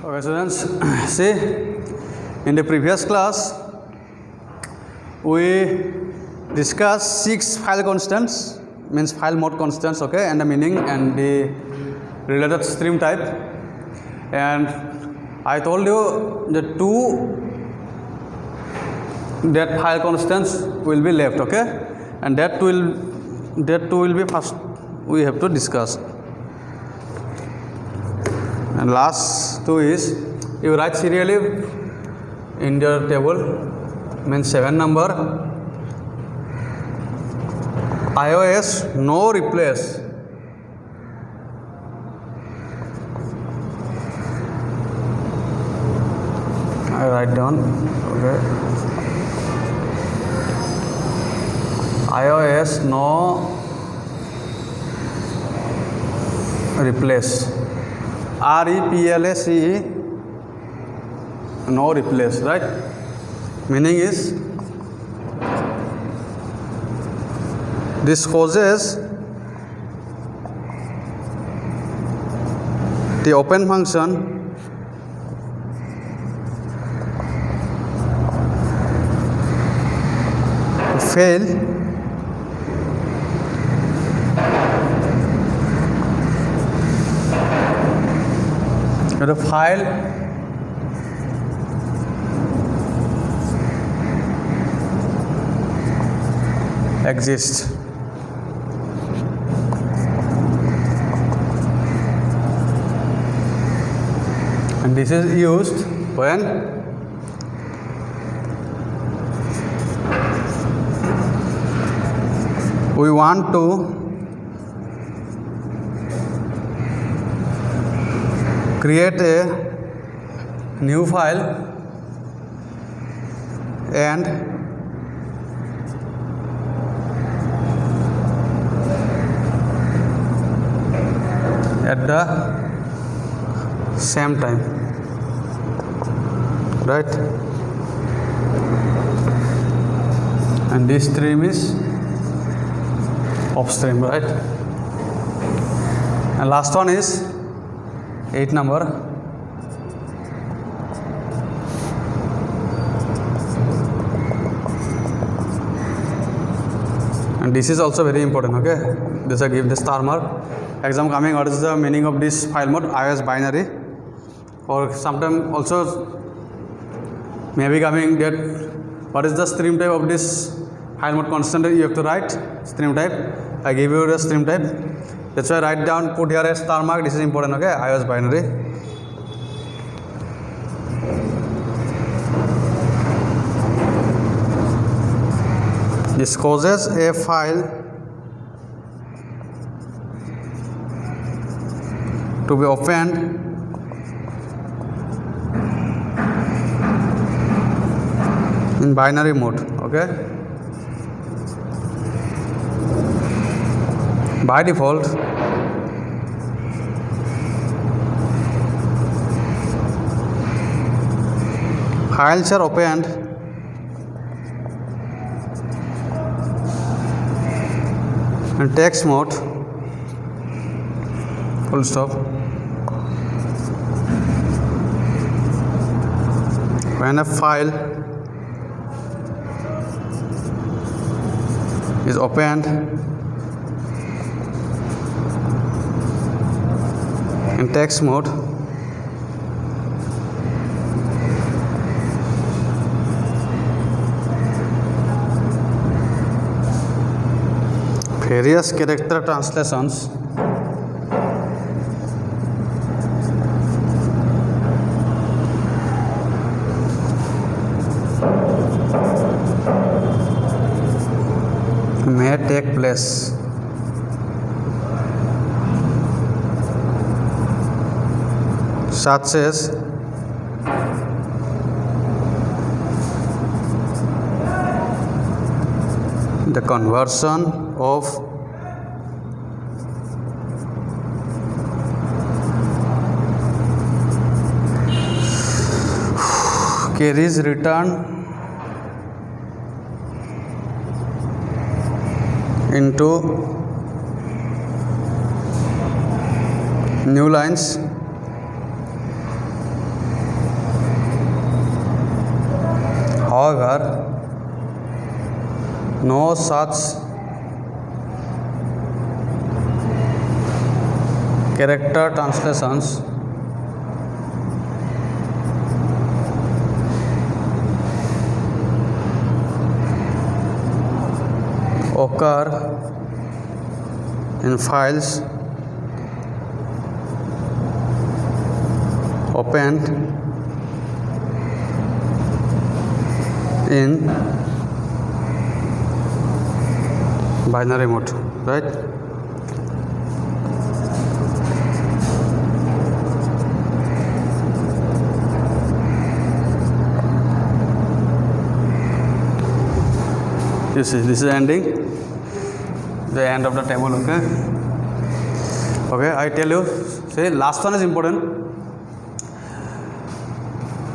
Okay, students, see, in the previous class, we discussed 6 file constants, means file mode constants, okay, and the meaning and the related stream type. And I told you the that file constants will be left, okay, and that two will be first we have to discuss. And last two is you write serially in your table, means 7 number, iOS no replace. I write down, okay, iOS no replace, REPLACE, no replace, right? Meaning is this causes the open function to fail the file exists. And this is used when we want to create a new file and at the same time, right? And this stream is upstream, right? And last one is 8 number, and this is also very important, okay? This I give the star mark. Exam coming, what is the meaning of this file mode? iOS binary, or sometime also maybe coming that what is the stream type of this file mode constant? You have to write stream type. I give you the stream type. That's why write down, put here a star mark. This is important, okay? iOS binary. This causes a file to be opened in binary mode, okay? By default, files are opened in text mode, full stop. When a file is opened in text mode, various character translations may take place. Such as the conversion of carries return into new lines However, no such character translations occur in files opened in binary mode, right? You see, this is ending, the end of the table, okay? Okay, I tell you, say last one is important.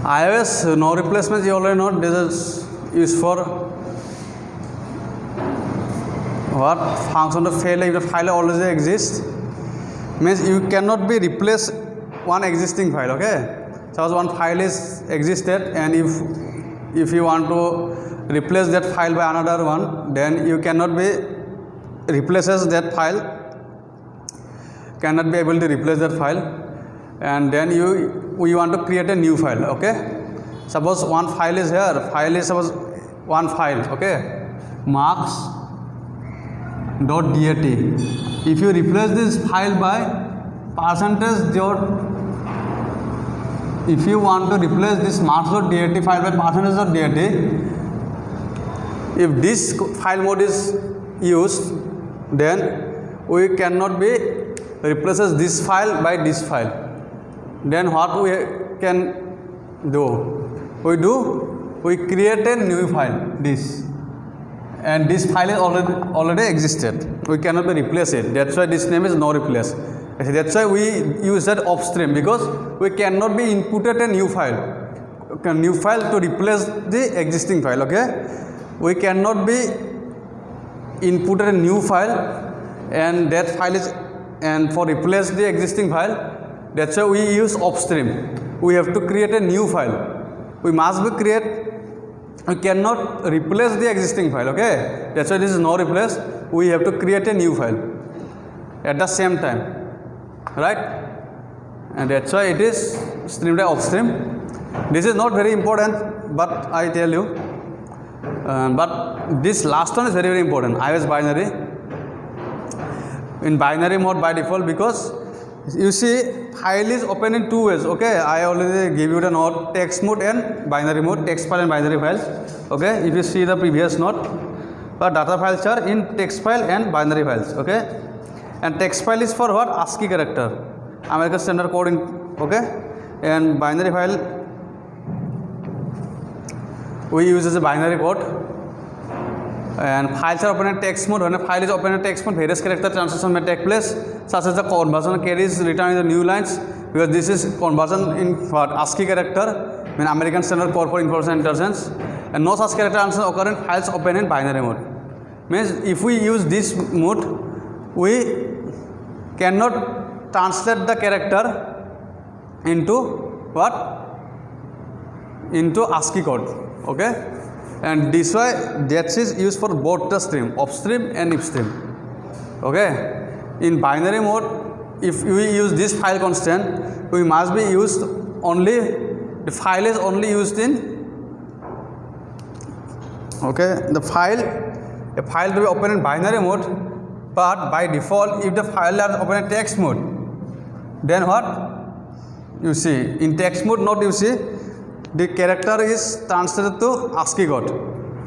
iOS no replacement, you already know, this is used for what? Function to fail if the file already exists. Means you cannot be replace one existing file, okay? Suppose one file is existed, and if you want to replace that file by another one, then you cannot be replaces that file, cannot be able to replace that file, and then we want to create a new file, okay? Suppose one file is here, file is suppose one file, okay, marks.dat. If you replace this file by percentage dot, if you want to replace this marks.dat file by percentage.dat, if this file mode is used, then we cannot be replaces this file by this file. Then what we can do? We create a new file, this, and this file is already existed. We cannot be replace it. That's why this name is no replace. That's why we use that upstream, because we cannot be inputted a new file to replace the existing file, okay? We cannot be inputted a new file, and that file is, and for replace the existing file, that's why we use upstream. We have to create a new file. We cannot replace the existing file, okay? That's why this is no replace. We have to create a new file at the same time, right? And that's why it is stream by upstream. This is not very important, but I tell you. But this last one is very, very important. iOS binary. In binary mode by default, because you see file is open in two ways, okay? I already give you the note, text mode and binary mode, text file and binary files, okay? If you see the previous note, but data files are in text file and binary files, okay? And text file is for what? ASCII character, American Standard Code, okay? And binary file we use as a binary code, and files are open in text mode. When a file is open in text mode, various character translation may take place, such as the conversion carries return in the new lines, because this is conversion in what? ASCII character, mean American Standard Code for Information Intelligence, and no such character translation occur in files open in binary mode. Means if we use this mode, we cannot translate the character into what? Into ASCII code, okay? And this way that is used for both the stream, upstream and upstream, okay? In binary mode, if we use this file constant, we must be used only, the file is only used in, okay, a file to be open in binary mode, but by default if the file is open in text mode, then what? You see, in text mode note, you see the character is translated to ASCII code,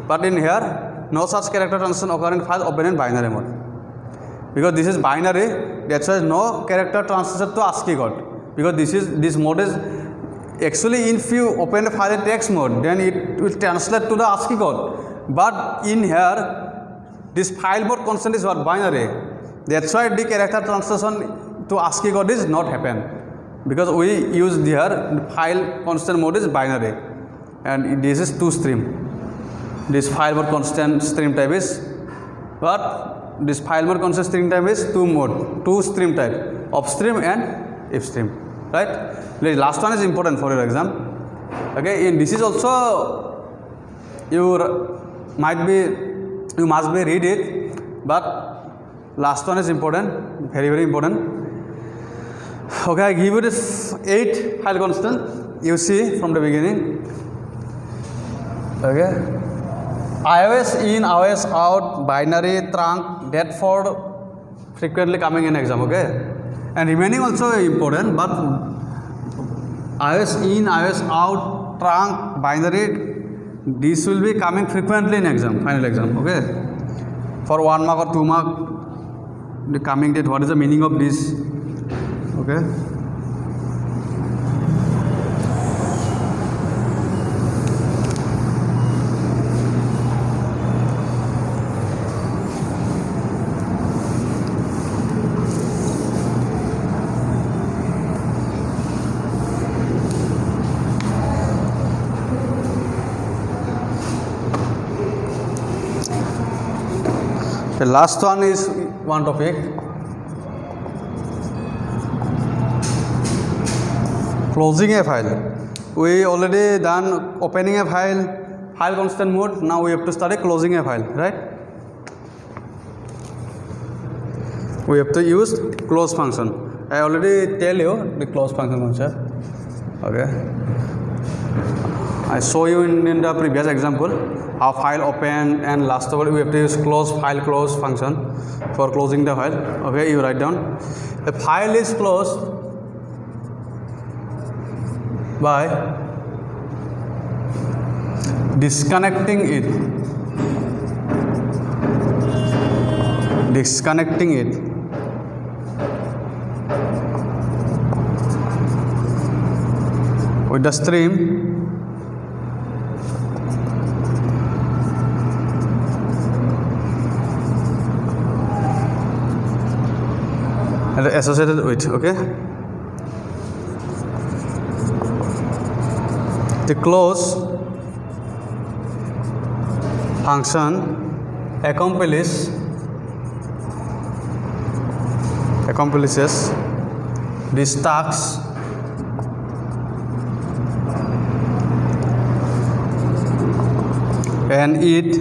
but in here no such character translation occur in file open in binary mode, because this is binary. That's why no character translation to ASCII code, because this mode is actually, if you open the file in text mode, then it will translate to the ASCII code, but in here this file mode constant is what? Binary. That's why the character translation to ASCII code is not happen, because we use here the file constant mode is binary, and this is two stream. This file mode constant stream type is what? This file mode constant stream type is two stream type, upstream and upstream, right? The last one is important for your exam, okay? And this is also you must be read it, but last one is important, very very important. Okay, I give you this 8 file constant. You see from the beginning. Okay, iOS in, iOS out, binary, trunk, that for frequently coming in exam. Okay, and remaining also important, but iOS in, iOS out, trunk, binary, this will be coming frequently in exam, final exam. Okay, for 1 mark or 2 mark, the coming date. What is the meaning of this? Okay. The last one is one topic. Closing a file. We already done opening a file constant mode. Now we have to start closing a file, right? We have to use close function. I already tell you the close function concept. Okay. I show you in the previous example how file open, and last of all we have to use file close function for closing the file. Okay, you write down. The file is closed by disconnecting it with the stream and associated with. Okay, the close function accomplishes these tasks and it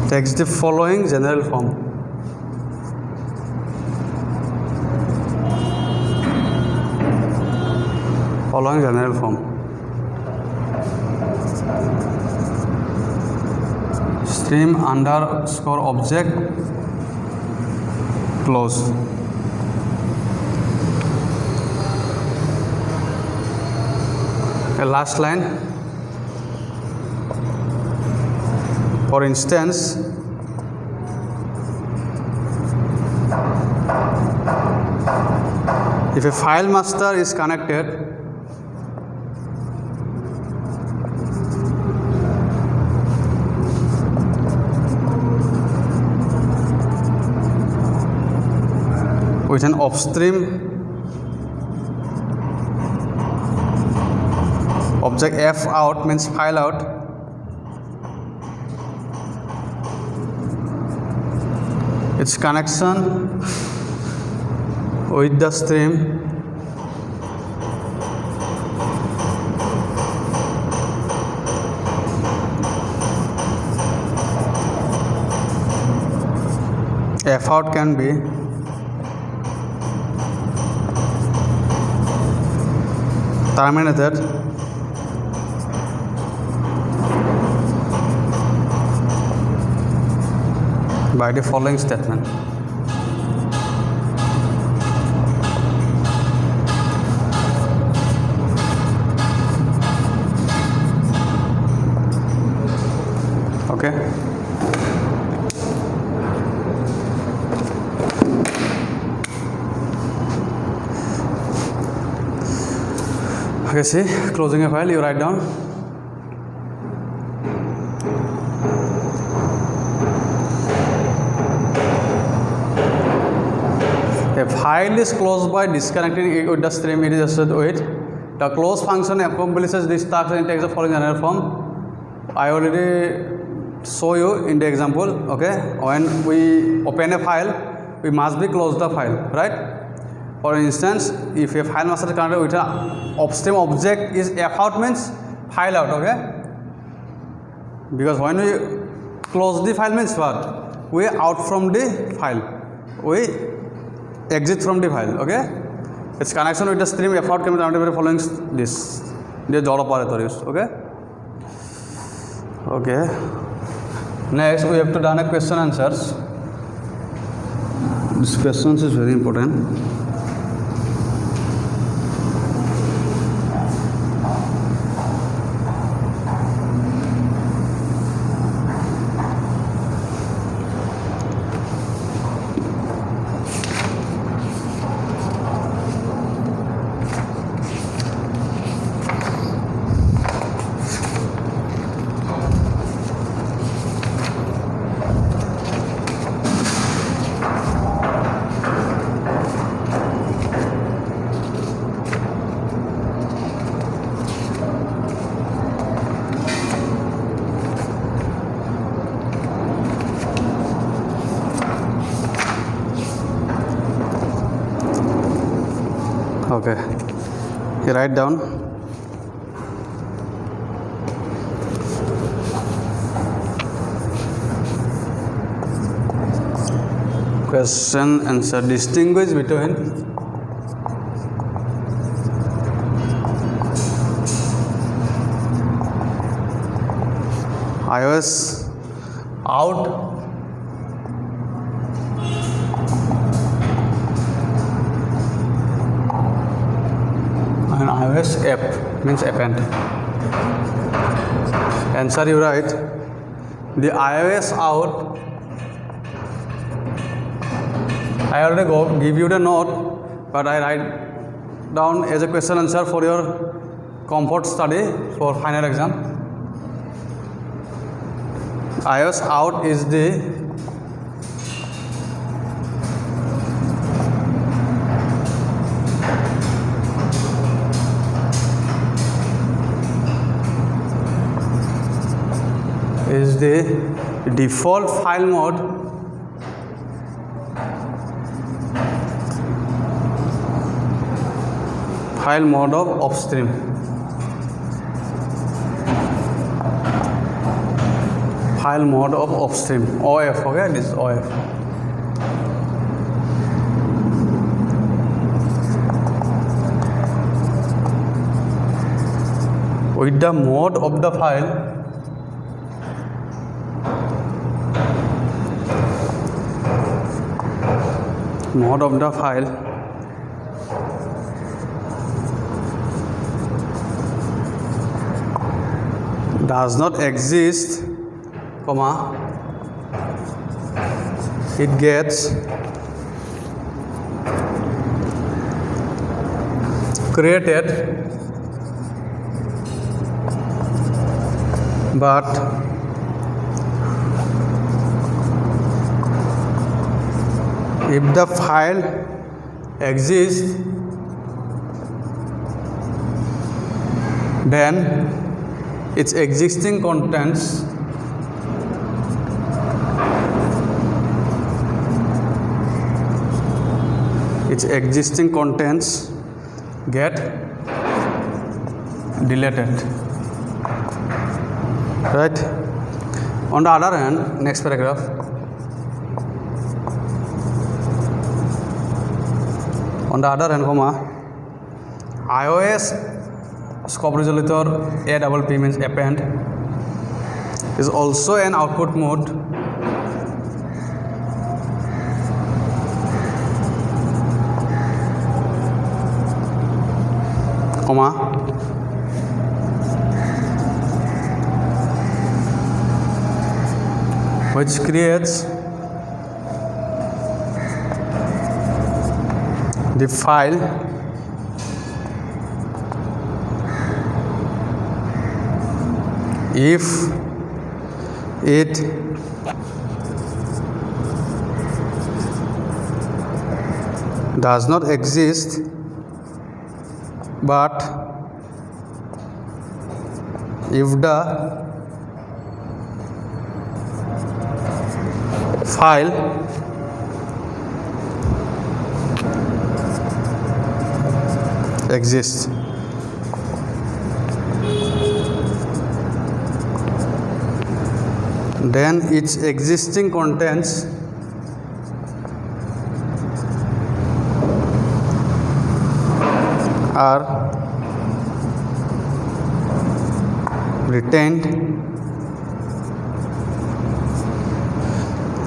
takes the following general form. Stream underscore object close. A last line. For instance, if a file master is connected with an upstream object f out, means file out, its connection with the stream f out can be terminated by the following statement. Okay. Okay, see, closing a file, you write down. A file is closed by disconnecting it with the stream it is associated with. The close function accomplishes this task and takes the following general form. I already show you in the example. Okay, when we open a file, we must be close the file, right? For instance, if a file master is connected with an upstream object is f out means file out, okay? Because when we close the file means what? We out from the file. We exit from the file, okay? Its connection with the stream f out can be denoted by following this. The job operators, okay? Okay. Next, we have to done a question answers. This questions is very important. Okay, you write down. Question answer. Distinguish between iOS out and iOS app means append. Answer you write. The iOS out, I already give you the note, but I write down as a question answer for your comfort study for final exam. iOS out is the default file mode of upstream. File mode of upstream, OF, okay, this is OF. With the mode of the file, does not exist, comma, it gets created but if the file exists then its existing contents get deleted, right? On the other hand, next paragraph, iOS scope resolutor APP means append is also an output mode which creates the file if it does not exist but if the file exists. Then its existing contents are retained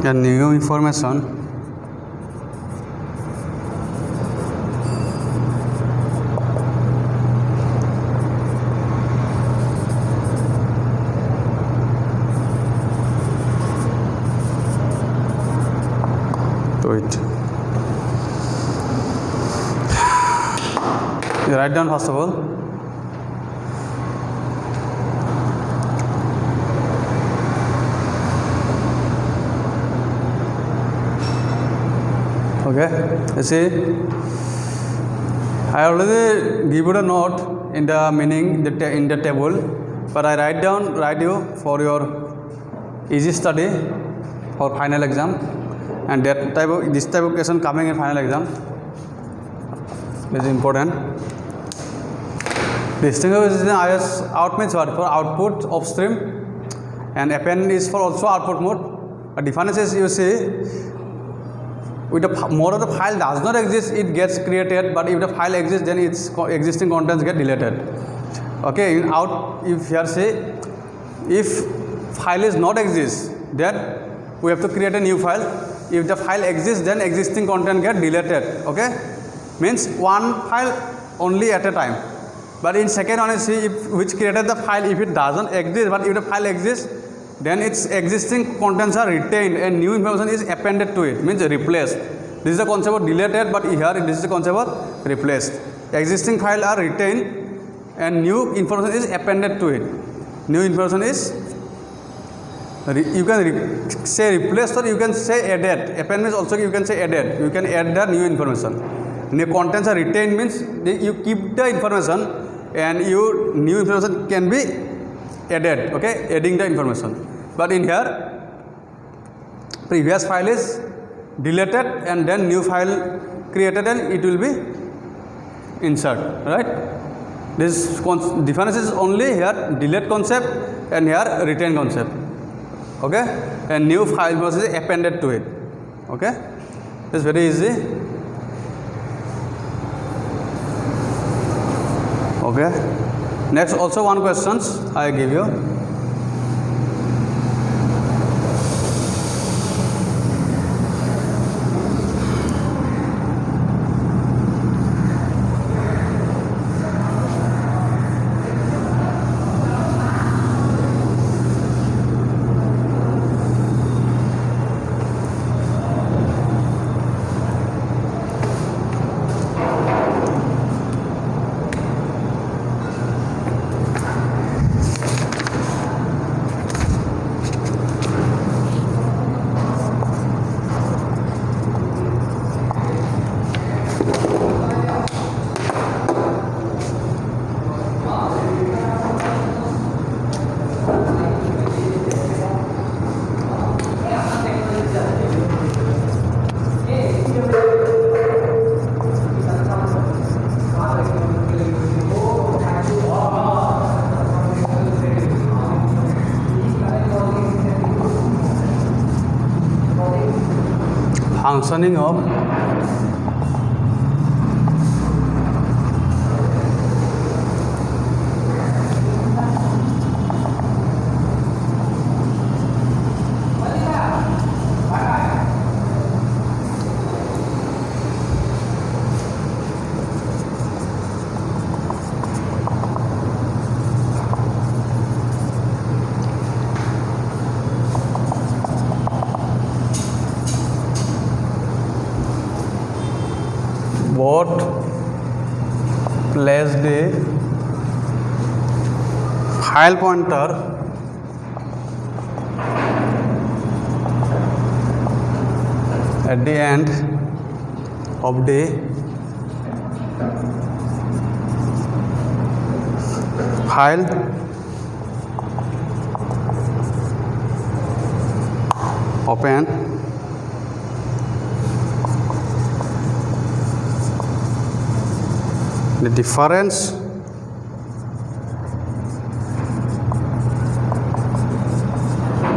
and new information to it. You write down first of all. Okay, you see, I already give you a note in the meaning in the table, but I write you for your easy study for final exam, and this type of question coming in final exam is important. Distinguish is the IS out means what? For output upstream, and append is for also output mode. A difference is, you see, with the more of the file does not exist, it gets created, but if the file exists, then its existing contents get deleted. Okay, in out, if here say, if file is not exist, then we have to create a new file. If the file exists, then existing content get deleted. Okay, means one file only at a time. But in second one, see, if which created the file, if it doesn't exist, but if the file exists, then its existing contents are retained and new information is appended to it, means replaced. This is the concept of deleted, but here this is the concept of replaced. Existing file are retained and new information is appended to it. New information is, you can say replaced or you can say added. Append means also you can say added. You can add the new information. New contents are retained means you keep the information and new information can be added. Okay, adding the information. But in here, previous file is deleted and then new file created and it will be insert, right? This difference is only here delete concept and here retain concept. Okay, and new file was appended to it. Okay, it's very easy. Okay, next also one questions I give you. Functioning of what placed the file pointer at the end of the file open the difference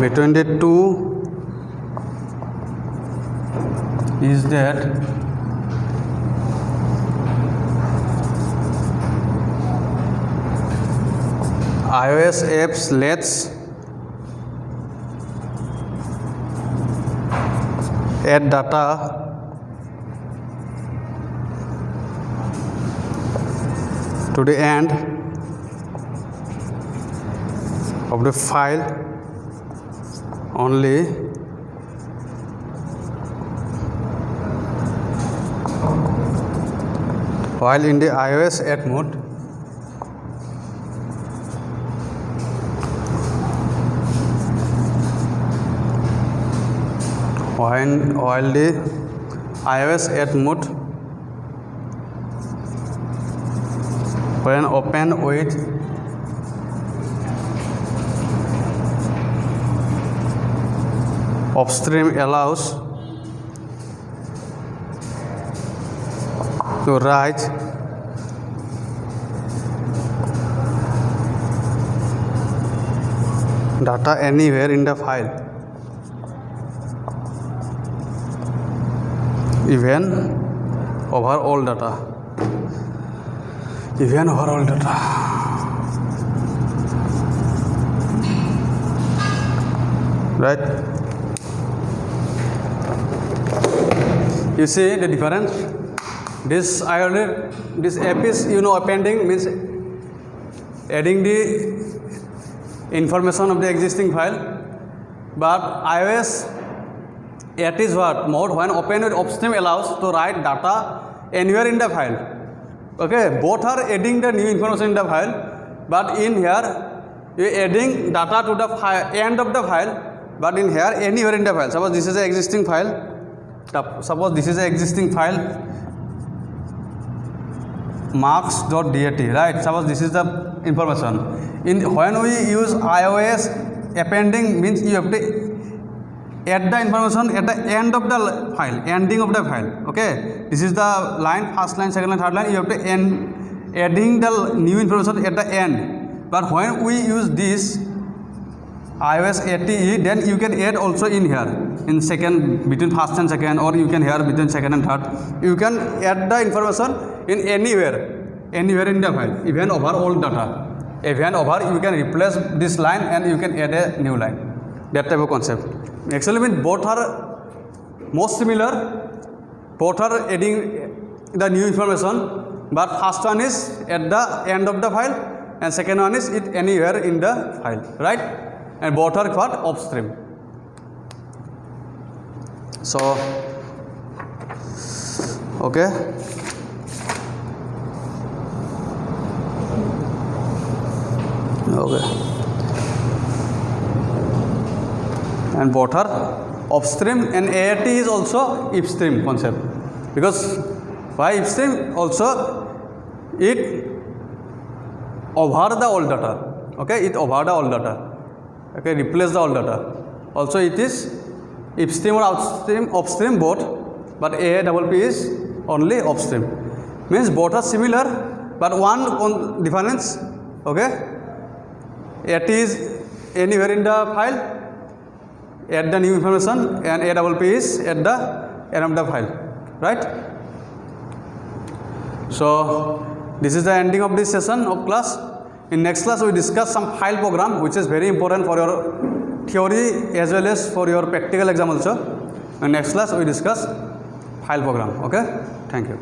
between the two is that iOS apps lets add data to the end of the file only while in the iOS add mode while the iOS add mode when open with upstream allows to write data anywhere in the file, even over all data, right? You see the difference. This app is appending means adding the information of the existing file, but iOS it is what mode when open with upstream allows to write data anywhere in the file. Okay, both are adding the new information in the file, but in here you are adding data to the end of the file, but in here anywhere in the file. Suppose this is an existing file. Marks.dat, right? Suppose this is the information. When we use iOS appending means you have to add the information at the end of the file, ending of the file. Okay, this is the line, first line, second line, third line. You have to end adding the new information at the end. But when we use this iOS ATE, then you can add also in here in second, between first and second, or you can here between second and third. You can add the information in anywhere in the file, even over all data. Even over, you can replace this line and you can add a new line. That type of concept. Actually, mean both are most similar. Both are adding the new information, but first one is at the end of the file, and second one is it anywhere in the file, right? And both are what upstream. So, okay. And both are upstream, and ART is also upstream concept, because why upstream? Also it over the old data. Okay, it over the old data. Okay, replace the old data. Also it is upstream or upstream both, but AAPP is only upstream. Means both are similar, but one difference. Okay, AT is anywhere in the file, add the new information, and AAPP is at the end of the file, right? So this is the ending of this session of class. In next class we discuss some file program, which is very important for your theory as well as for your practical exam also. In next class we discuss file program. Okay, thank you.